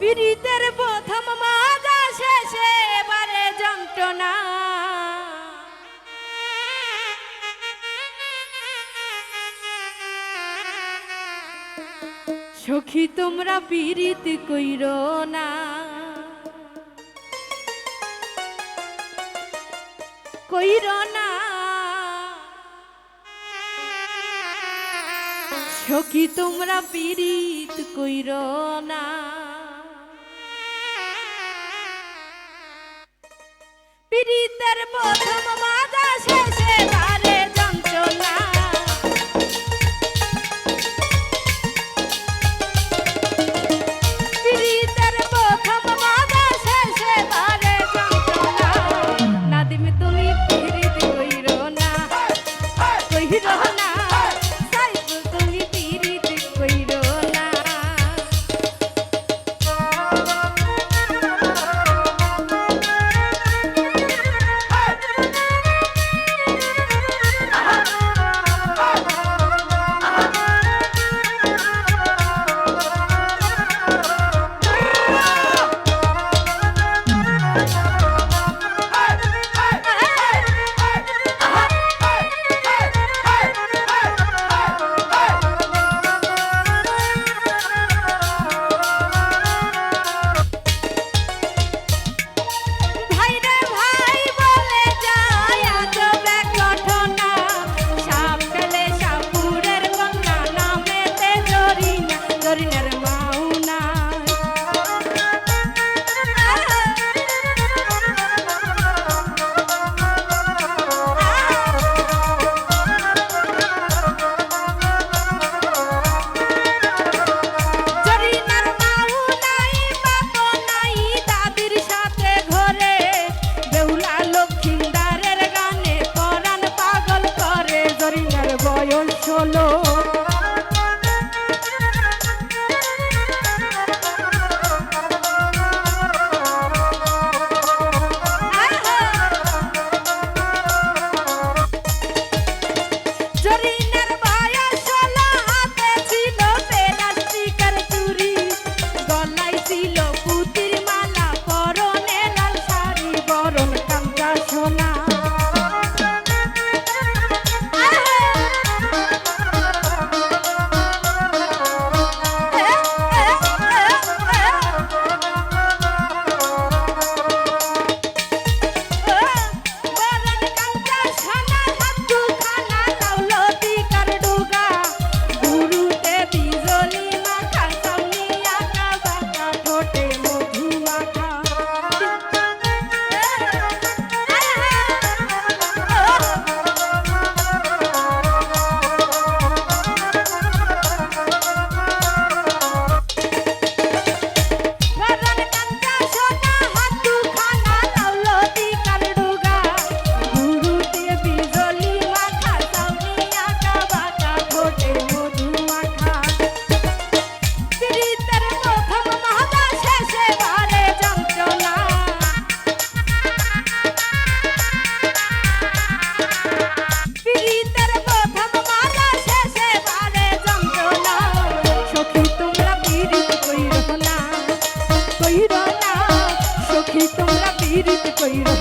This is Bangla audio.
পীড়িতের প্রথম মাজা শেষে এবারে যন্ত্রণা। সখী তোমরা পীড়িত কইরো না, কইরো না। সখী তোমরা পীড়িত কইরো না। পীড়িতের প্রথম মাজা শেষে বারে যন্ত্রণা। পীড়িতের প্রথম মাজা শেষে বারে যন্ত্রণা। নাদিম তুমি পীড়িত কইরো না, কইরো না। সাইফুল তুমি পীড়িত কইরো না। তোমরা পীড়িত কইরো